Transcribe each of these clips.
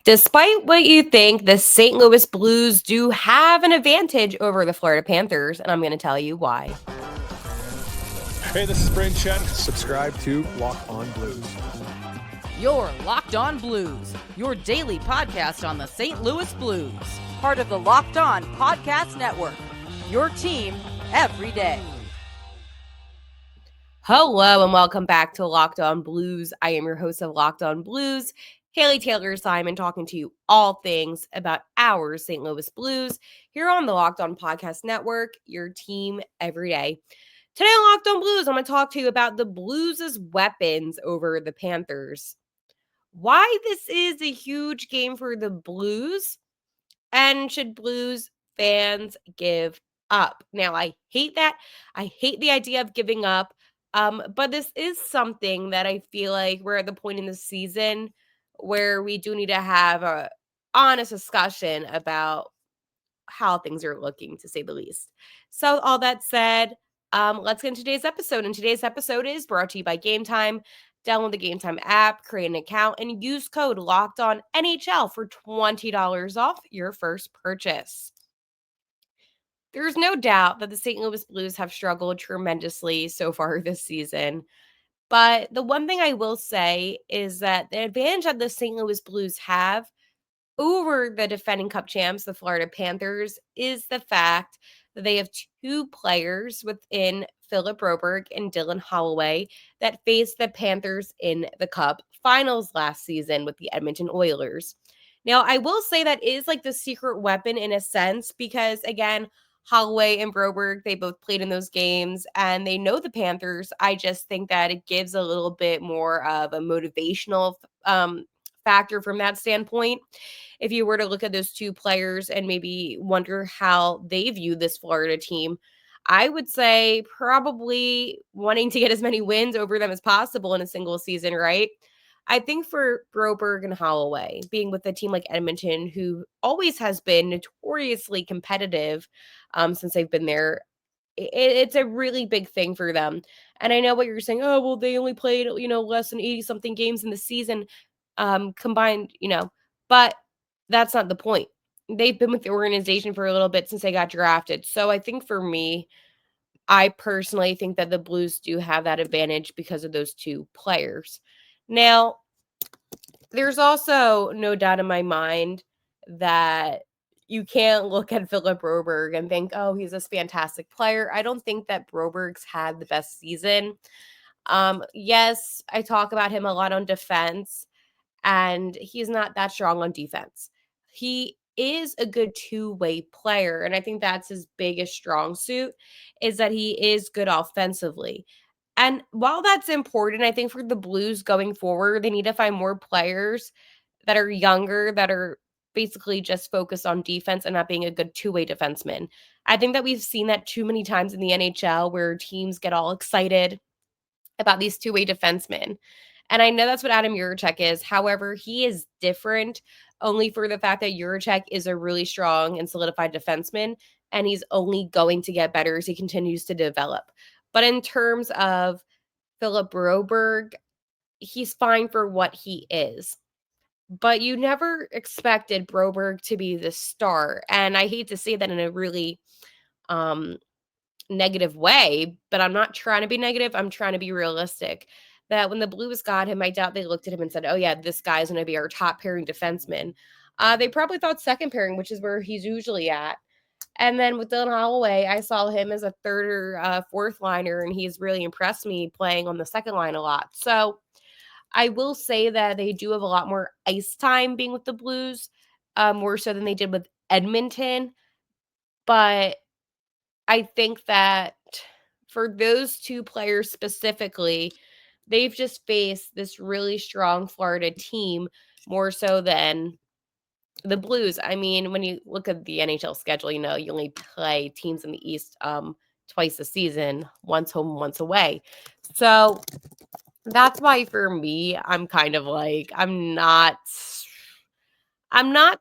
Despite what you think, the St. Louis Blues do have an advantage over the Florida Panthers, and I'm going to tell you why. Hey, this is Brain Chen. Subscribe to Lock On Blues. You're Locked On Blues, your daily podcast on the St. Louis Blues. Part of the Locked On Podcast Network, your team every day. Hello and welcome back to Locked On Blues. I am your host of Locked On Blues, Haley Taylor Simon, talking to you all things about our St. Louis Blues here on the Locked On Podcast Network, your team every day. Today on Locked On Blues, I'm going to talk to you about the Blues' weapons over the Panthers. Why this is a huge game for the Blues, and should Blues fans give up? Now, I hate that. I hate the idea of giving up. But this is something that I feel like we're at the point in the season where we do need to have a honest discussion about how things are looking, to say the least. So, all that said, let's get into today's episode. And today's episode is brought to you by Gametime. Download the Gametime app, create an account, and use code LOCKEDONNHL for $20 off your first purchase. There's no doubt that the St. Louis Blues have struggled tremendously so far this season. But the one thing I will say is that the advantage that the St. Louis Blues have over the defending Cup champs, the Florida Panthers, is the fact that they have two players within Philip Broberg and Dylan Holloway that faced the Panthers in the Cup finals last season with the Edmonton Oilers. Now, I will say that is like the secret weapon in a sense because, again, Holloway and Broberg, they both played in those games and they know the Panthers. I just think that it gives a little bit more of a motivational factor from that standpoint. If you were to look at those two players and maybe wonder how they view this Florida team, I would say probably wanting to get as many wins over them as possible in a single season, right? I think for Broberg and Holloway, being with a team like Edmonton, who always has been notoriously competitive since they've been there, it's a really big thing for them. And I know what you're saying. Oh, well, they only played, less than 80 something games in the season combined, but that's not the point. They've been with the organization for a little bit since they got drafted. So I think for me, I personally think that the Blues do have that advantage because of those two players. Now, there's also no doubt in my mind that you can't look at Philip Broberg and think, oh, he's this fantastic player. I don't think that Broberg's had the best season. Yes, I talk about him a lot on defense, and he's not that strong on defense. He is a good two-way player, and I think that's his biggest strong suit is that he is good offensively. And while that's important, I think for the Blues going forward, they need to find more players that are younger, that are basically just focused on defense and not being a good two-way defenseman. I think that we've seen that too many times in the NHL where teams get all excited about these two-way defensemen. And I know that's what Adam Juracek is. However, he is different only for the fact that Juracek is a really strong and solidified defenseman, and he's only going to get better as he continues to develop. But in terms of Philip Broberg, he's fine for what he is. But you never expected Broberg to be the star. And I hate to say that in a really negative way, but I'm not trying to be negative. I'm trying to be realistic. That when the Blues got him, I doubt they looked at him and said, oh, yeah, this guy's going to be our top pairing defenseman. They probably thought second pairing, which is where he's usually at. And then with Dylan Holloway, I saw him as a third or fourth liner, and he's really impressed me playing on the second line a lot. So I will say that they do have a lot more ice time being with the Blues, more so than they did with Edmonton. But I think that for those two players specifically, they've just faced this really strong Florida team more so than the Blues. I mean, when you look at the NHL schedule, you only play teams in the East twice a season, once home, once away. So that's why for me, I'm kind of like, I'm not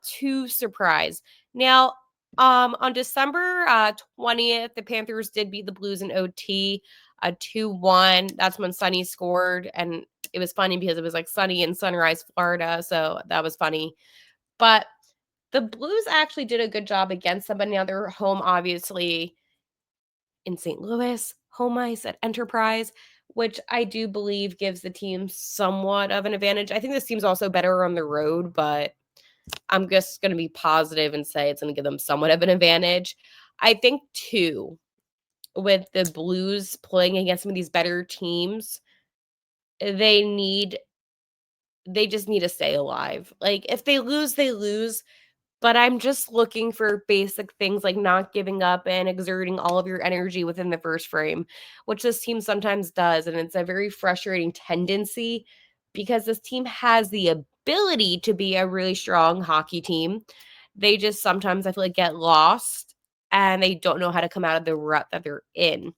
too surprised. Now, on December 20th, the Panthers did beat the Blues in OT, 2-1. That's when Sonny scored, and it was funny because it was like sunny in Sunrise, Florida, so that was funny. But the Blues actually did a good job against them, but now they're home, obviously, in St. Louis, home ice at Enterprise, which I do believe gives the team somewhat of an advantage. I think this team's also better on the road, but I'm just going to be positive and say it's going to give them somewhat of an advantage. I think, too, with the Blues playing against some of these better teams, they just need to stay alive. Like, if they lose, they lose. But I'm just looking for basic things like not giving up and exerting all of your energy within the first frame, which this team sometimes does. And it's a very frustrating tendency because this team has the ability to be a really strong hockey team. They just sometimes, I feel like, get lost and they don't know how to come out of the rut that they're in,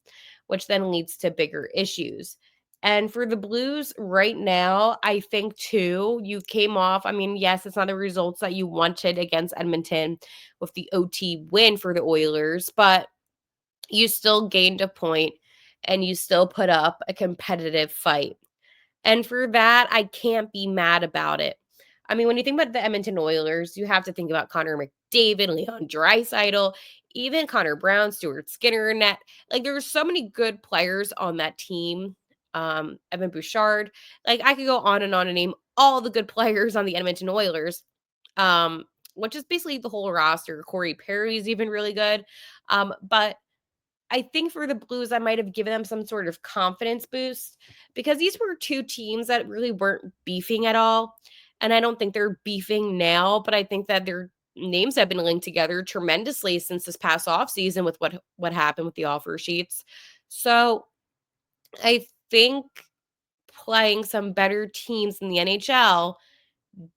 which then leads to bigger issues. And for the Blues right now, I think too, you came off. I mean, yes, it's not the results that you wanted against Edmonton with the OT win for the Oilers, but you still gained a point and you still put up a competitive fight. And for that, I can't be mad about it. I mean, when you think about the Edmonton Oilers, you have to think about Connor McDavid, Leon Draisaitl, even Connor Brown, Stuart Skinner, net. Like, there's so many good players on that team. Evan Bouchard. Like, I could go on and name all the good players on the Edmonton Oilers, um, which is basically the whole roster. Corey Perry's even really good. But I think for the Blues, I might have given them some sort of confidence boost because these were two teams that really weren't beefing at all. And I don't think they're beefing now, but I think that their names have been linked together tremendously since this past offseason with what happened with the offer sheets. So I think playing some better teams in the NHL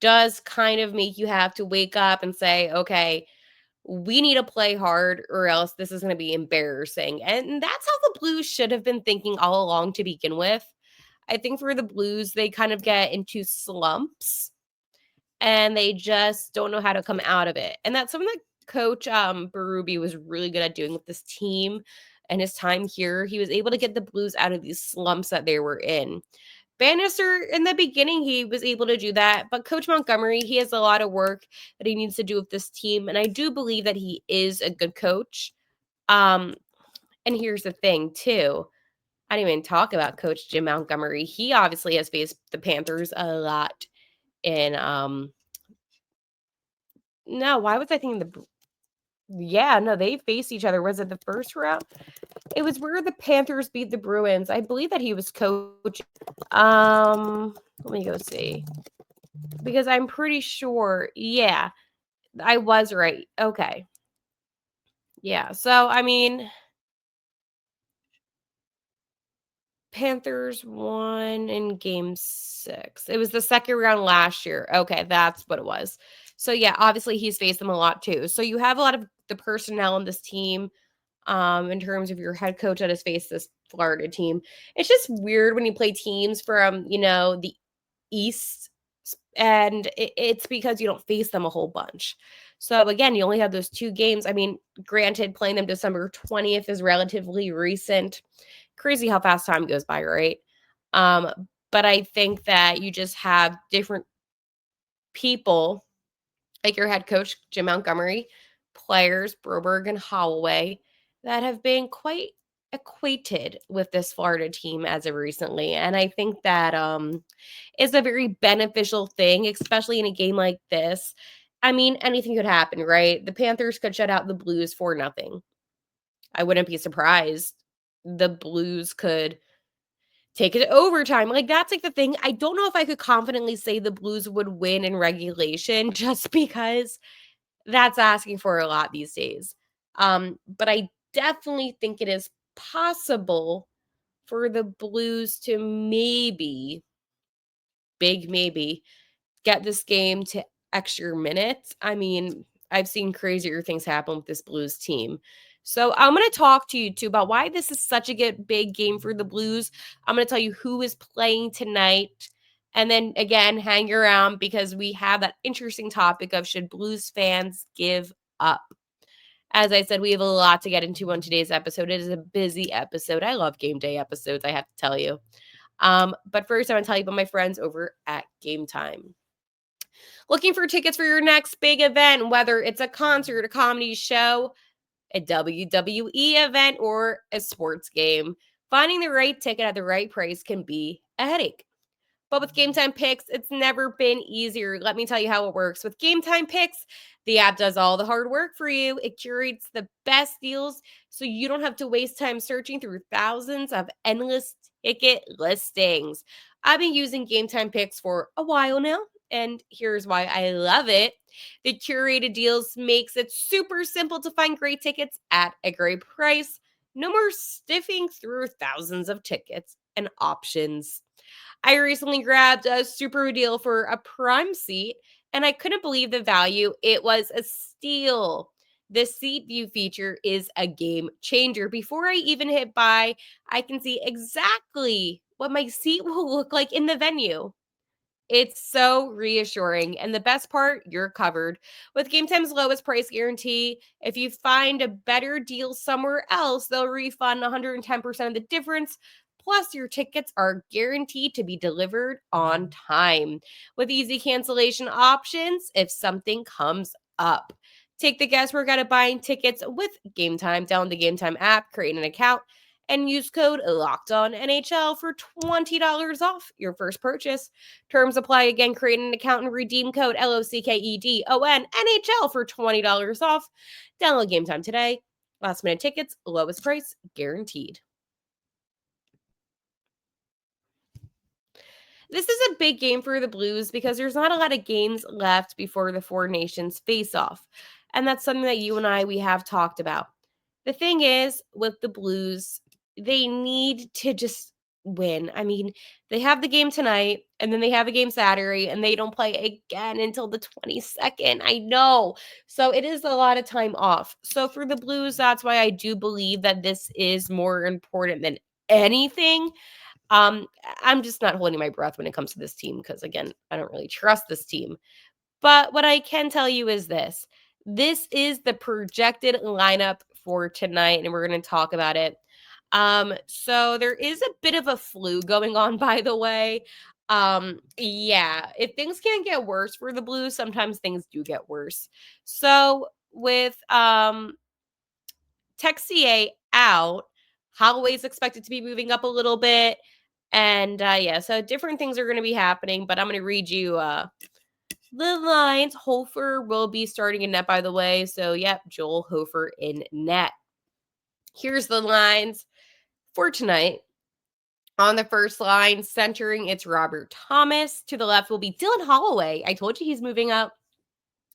does kind of make you have to wake up and say, okay, we need to play hard or else this is going to be embarrassing. And that's how the Blues should have been thinking all along to begin with. I think for the Blues, they kind of get into slumps and they just don't know how to come out of it. And that's something that Coach Berube was really good at doing with this team and his time here. He was able to get the Blues out of these slumps that they were in. Bannister, in the beginning, he was able to do that, but Coach Montgomery, he has a lot of work that he needs to do with this team, and I do believe that he is a good coach. And here's the thing, too. I didn't even talk about Coach Jim Montgomery. He obviously has faced the Panthers a lot in no, why was I thinking yeah, no, they faced each other. Was it the first round? It was where the Panthers beat the Bruins. I believe that he was coach. Let me go see. Because I'm pretty sure, yeah, I was right. Okay. Yeah. So, I mean, Panthers won in game 6. It was the second round last year. Okay, that's what it was. So, yeah, obviously he's faced them a lot too. So, you have a lot of the personnel on this team in terms of your head coach that has faced this Florida team. It's just weird when you play teams from, the East, and it's because you don't face them a whole bunch. So again, you only have those 2 games. I mean, granted, playing them December 20th is relatively recent. Crazy how fast time goes by, right? But I think that you just have different people, like your head coach, Jim Montgomery, players, Broberg and Holloway, that have been quite acquainted with this Florida team as of recently. And I think that is a very beneficial thing, especially in a game like this. I mean, anything could happen, right? The Panthers could shut out the Blues for nothing. I wouldn't be surprised. The Blues could take it to overtime. Like, that's like the thing. I don't know if I could confidently say the Blues would win in regulation just because that's asking for a lot these days. But I definitely think it is possible for the Blues to maybe get this game to extra minutes. I mean, I've seen crazier things happen with this Blues team. So I'm going to talk to you too about why this is such a big game for the Blues. I'm going to tell you who is playing tonight. And then again, hang around because we have that interesting topic of should Blues fans give up? As I said, we have a lot to get into on today's episode. It is a busy episode. I love game day episodes, I have to tell you. But first, I want to tell you about my friends over at Gametime. Looking for tickets for your next big event, whether it's a concert, a comedy show, a WWE event, or a sports game. Finding the right ticket at the right price can be a headache. But with Game Time Picks, it's never been easier. Let me tell you how it works. With Game Time Picks, the app does all the hard work for you. It curates the best deals so you don't have to waste time searching through thousands of endless ticket listings. I've been using Game Time Picks for a while now, and here's why I love it. The curated deals makes it super simple to find great tickets at a great price. No more stiffing through thousands of tickets and options. I recently grabbed a super deal for a prime seat, and I couldn't believe the value. It was a steal. The seat view feature is a game changer. Before I even hit buy, I can see exactly what my seat will look like in the venue. It's so reassuring. And the best part, you're covered. With Game Time's lowest price guarantee, if you find a better deal somewhere else, they'll refund 110% of the difference. Plus, your tickets are guaranteed to be delivered on time with easy cancellation options if something comes up. Take the guesswork out of buying tickets with Game Time. Download the Game Time app, create an account, and use code LOCKEDONNHL for $20 off your first purchase. Terms apply. Again, create an account and redeem code LOCKEDONNHL for $20 off. Download Game Time today. Last minute tickets, lowest price guaranteed. This is a big game for the Blues because there's not a lot of games left before the Four Nations face off. And that's something that you and we have talked about. The thing is, with the Blues, they need to just win. I mean, they have the game tonight, and then they have a game Saturday, and they don't play again until the 22nd. I know. So it is a lot of time off. So for the Blues, that's why I do believe that this is more important than anything. I'm just not holding my breath when it comes to this team because, again, I don't really trust this team. But what I can tell you is this. This is the projected lineup for tonight, and we're going to talk about it. So there is a bit of a flu going on, by the way. Yeah, if things can't get worse for the Blues, sometimes things do get worse. So with Texier out, Holloway's expected to be moving up a little bit. And yeah, so different things are going to be happening, but I'm going to read you the lines. Hofer will be starting in net, by the way. So, yep, Joel Hofer in net. Here's the lines for tonight. On the first line, centering, it's Robert Thomas. To the left will be Dylan Holloway. I told you he's moving up.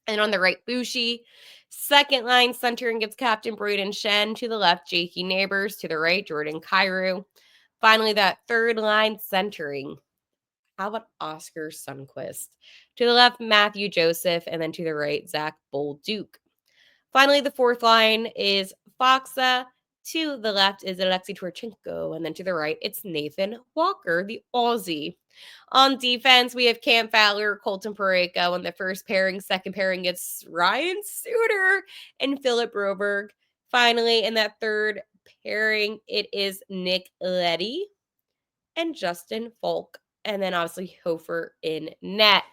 And on the right, Bushi. Second line, centering, it's Captain Braden Shen. To the left, Jakey Neighbors. To the right, Jordan Kyrou. Finally, that third line, centering. How about Oscar Sundquist? To the left, Matthew Joseph, and then to the right, Zach Bolduc. Finally, the fourth line is Foxa. To the left is Alexei Torchenko, and then to the right, it's Nathan Walker, the Aussie. On defense, we have Cam Fowler, Colton Parayko in the first pairing. Second pairing, it's Ryan Suter and Philip Broberg. Finally, in that third pairing, it is Nick Leddy and Justin Folk. And then obviously Hofer in net.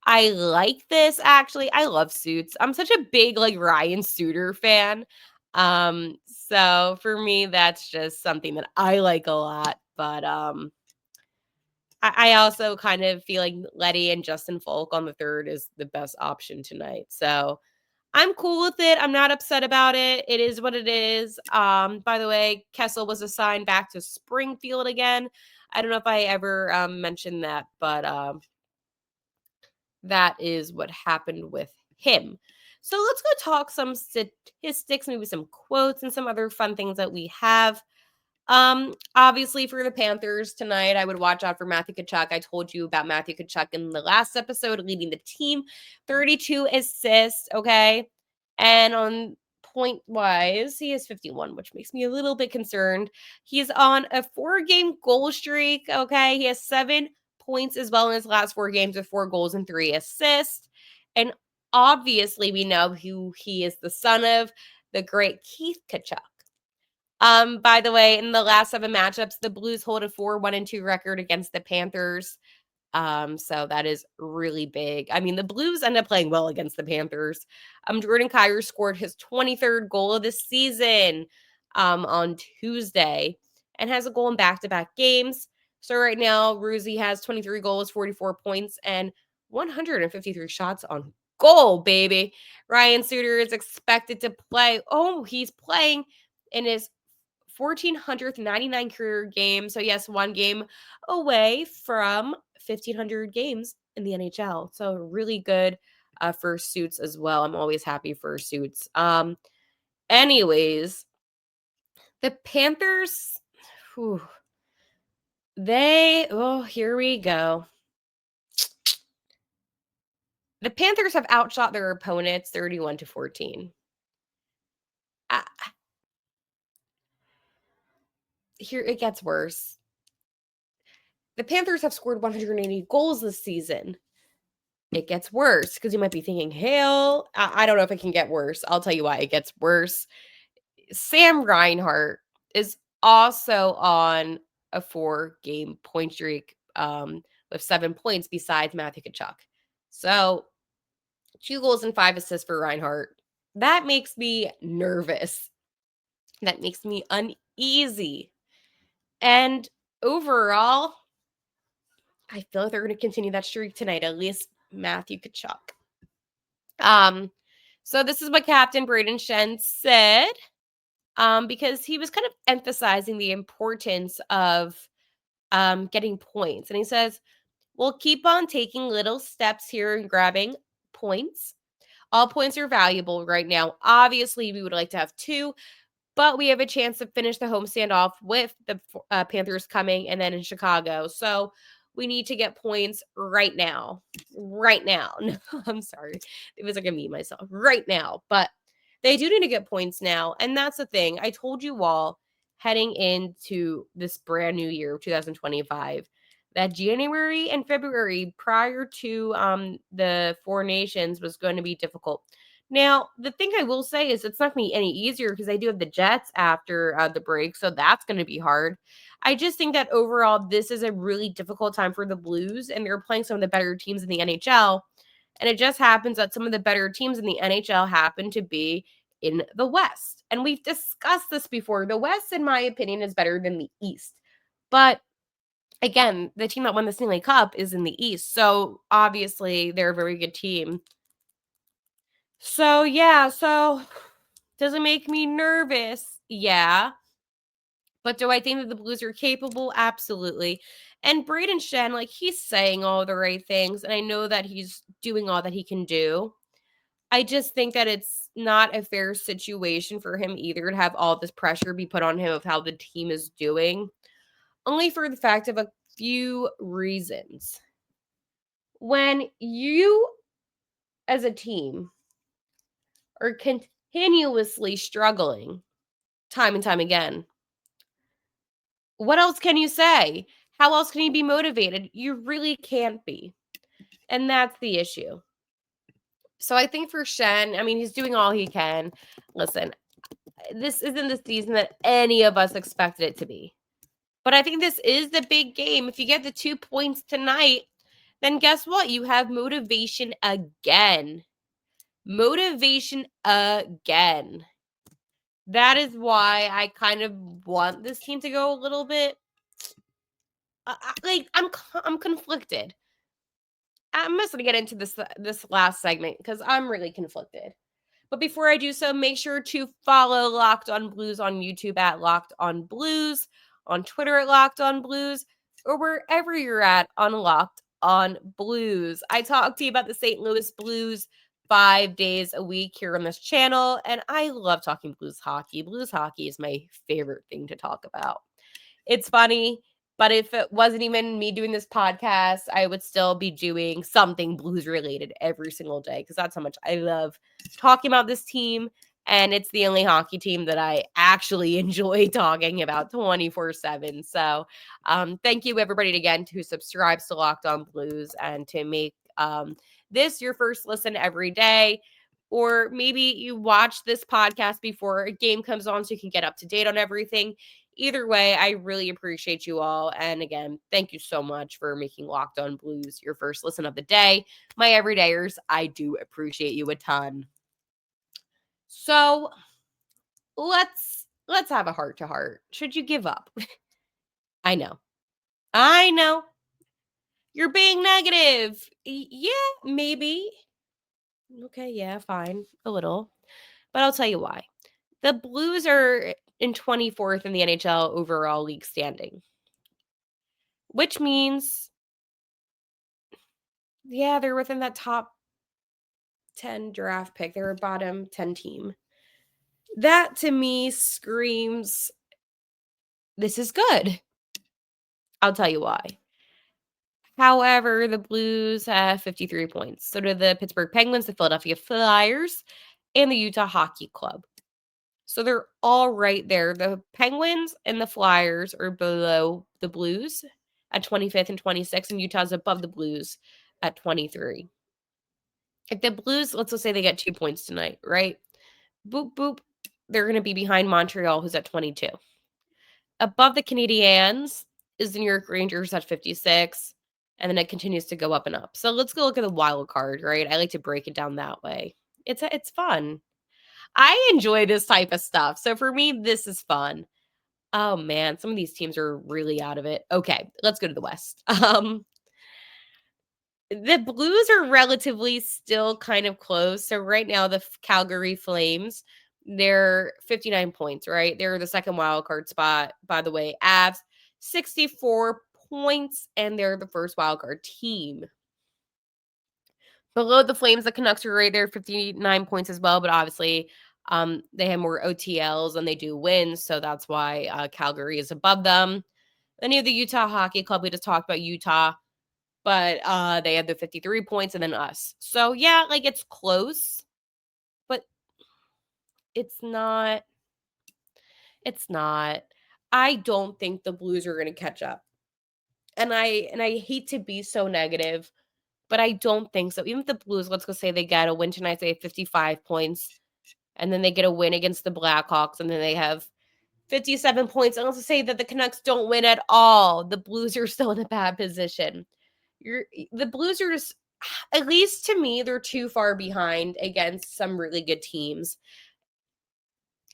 I like this actually. I love suits. I'm such a big Ryan Suter fan. So for me, that's just something that I like a lot. But I also kind of feel like Letty and Justin Folk on the third is the best option tonight. So I'm cool with it. I'm not upset about it. It is what it is. By the way, Kessel was assigned back to Springfield again. I don't know if I ever mentioned that, but that is what happened with him. So let's go talk some statistics, maybe some quotes and some other fun things that we have. Obviously for the Panthers tonight, I would watch out for Matthew Tkachuk. I told you about Matthew Tkachuk in the last episode, leading the team, 32 assists, okay? And on point wise, he has 51, which makes me a little bit concerned. He's on a 4-game goal streak, okay? He has 7 points as well in his last 4 games with 4 goals and 3 assists. And obviously we know who he is the son of, the great Keith Tkachuk. By the way, in the last 7 matchups, the Blues hold a 4-1-2 record against the Panthers. So that is really big. I mean, the Blues end up playing well against the Panthers. Jordan Kyrou scored his 23rd goal of the season on Tuesday and has a goal in back-to-back games. So right now, Ruzi has 23 goals, 44 points, and 153 shots on goal, baby. Ryan Suter is expected to play. Oh, he's playing in his 1,499 career game. So yes, one game away from 1,500 games in the NHL. So really good for Suits as well. I'm always happy for Suits. Anyways, the Panthers, whew, here we go. The Panthers have outshot their opponents 31-14. Here it gets worse. The Panthers have scored 180 goals this season. It gets worse because you might be thinking, hell, I don't know if it can get worse. I'll tell you why it gets worse. Sam Reinhart is also on a 4-game point streak with 7 points besides Matthew Tkachuk. So 2 goals and 5 assists for Reinhart. That makes me nervous. That makes me uneasy. And overall, I feel like they're going to continue that streak tonight, at least Matthew Tkachuk. So this is what Captain Braden Shen said, because he was kind of emphasizing the importance of getting points. And he says, we'll keep on taking little steps here and grabbing points. All points are valuable right now. Obviously, we would like to have 2, but we have a chance to finish the homestand off with the Panthers coming and then in Chicago. So we need to get points right now. Right now. No, I'm sorry. It was like a me myself. Right now. But they do need to get points now. And that's the thing. I told you all heading into this brand new year of 2025 that January and February prior to the 4 nations was going to be difficult. Now, the thing I will say is it's not going to be any easier because I do have the Jets after the break, so that's going to be hard. I just think that overall, this is a really difficult time for the Blues, and they're playing some of the better teams in the NHL. And it just happens that some of the better teams in the NHL happen to be in the West. And we've discussed this before. The West, in my opinion, is better than the East. But again, the team that won the Stanley Cup is in the East. So obviously, they're a very good team. So, yeah, does it make me nervous? Yeah. But do I think that the Blues are capable? Absolutely. And Braden Shen, like, he's saying all the right things, and I know that he's doing all that he can do. I just think that it's not a fair situation for him either to have all this pressure be put on him of how the team is doing, only for the fact of a few reasons. When you, as a team, are continuously struggling time and time again, what else can you say? How else can you be motivated? You really can't be. And that's the issue. So I think for Shen, I mean, he's doing all he can. Listen, this isn't the season that any of us expected it to be. But I think this is the big game. If you get the 2 points tonight, then guess what? You have motivation again. Motivation again. That is why I kind of want this team to go a little bit. I'm conflicted. I'm just gonna get into this last segment because I'm really conflicted. But before I do so, make sure to follow Locked On Blues on YouTube at Locked On Blues, on Twitter at Locked On Blues, or wherever you're at on Locked On Blues. I talk to you about the St. Louis Blues 5 days a week here on this channel, and I love talking Blues hockey. Blues hockey is my favorite thing to talk about. It's funny, but if it wasn't even me doing this podcast, I would still be doing something Blues related every single day because that's how much I love talking about this team. And it's the only hockey team that I actually enjoy talking about 24/7. So thank you, everybody, again, who subscribes to Locked On Blues and to make this your first listen every day. Or maybe you watch this podcast before a game comes on so you can get up to date on everything. Either way, I really appreciate you all. And again, thank you so much for making Locked On Blues your first listen of the day. My everydayers, I do appreciate you a ton. So let's have a heart to heart. Should you give up? I know. You're being negative. Yeah, maybe. Okay, yeah, fine. A little. But I'll tell you why. The Blues are in 24th in the NHL overall league standing, which means, yeah, they're within that top 10 draft pick. They're a bottom 10 team. That to me screams, this is good. I'll tell you why. However, the Blues have 53 points. So do the Pittsburgh Penguins, the Philadelphia Flyers, and the Utah Hockey Club. So they're all right there. The Penguins and the Flyers are below the Blues at 25th and 26th, and Utah's above the Blues at 23. If the Blues, let's just say they get 2 points tonight, right? Boop, boop. They're going to be behind Montreal, who's at 22. Above the Canadiens is the New York Rangers at 56, and then it continues to go up and up. So let's go look at the wild card, right? I like to break it down that way. It's fun. I enjoy this type of stuff. So for me, this is fun. Oh man, some of these teams are really out of it. Okay, let's go to the West. The Blues are relatively still kind of close. So right now, the Calgary Flames, they're 59 points, right? They're the second wild card spot, by the way. Avs, 64 points, and they're the first wild card team. Below the Flames, the Canucks are right there, 59 points as well, but obviously they have more OTLs than they do wins, so that's why Calgary is above them. Then you have the Utah Hockey Club. We just talked about Utah, but they have the 53 points and then us. So yeah, like it's close, but it's not. It's not. I don't think the Blues are going to catch up. And I hate to be so negative, but I don't think so. Even if the Blues, let's go say they get a win tonight, they have 55 points, and then they get a win against the Blackhawks, and then they have 57 points. And let's say that the Canucks don't win at all. The Blues are still in a bad position. The Blues are just, at least to me, they're too far behind against some really good teams.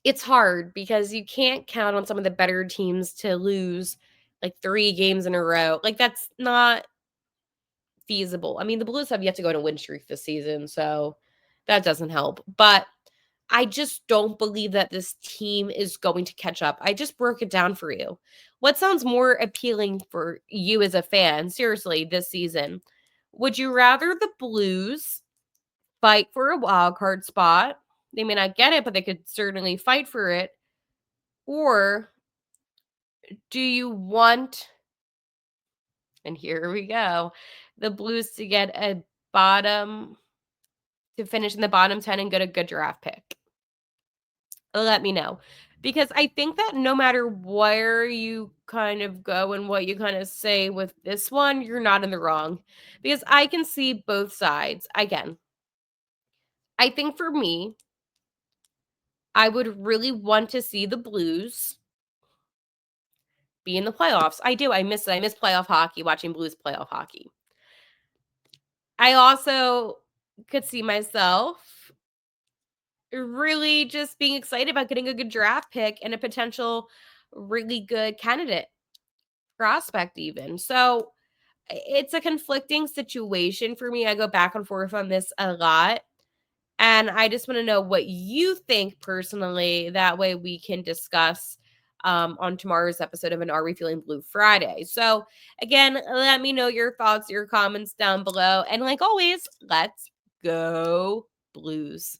It's hard because you can't count on some of the better teams to lose like 3 games in a row. Like that's not feasible. I mean, the Blues have yet to go on a win streak this season, so that doesn't help. But I just don't believe that this team is going to catch up. I just broke it down for you. What sounds more appealing for you as a fan, seriously, this season? Would you rather the Blues fight for a wild card spot? They may not get it, but they could certainly fight for it. Or do you want, and here we go, the Blues to get a bottom, to finish in the bottom 10 and get a good draft pick? Let me know. Because I think that no matter where you kind of go and what you kind of say with this one, you're not in the wrong. Because I can see both sides. Again, I think for me, I would really want to see the Blues be in the playoffs. I do. I miss it. I miss playoff hockey, watching Blues playoff hockey. I also could see myself really just being excited about getting a good draft pick and a potential really good candidate prospect even. So it's a conflicting situation for me. I go back and forth on this a lot. And I just want to know what you think personally. That way we can discuss on tomorrow's episode of an Are We Feeling Blue Friday. So again, let me know your thoughts, your comments down below. And like always, let's go Blues.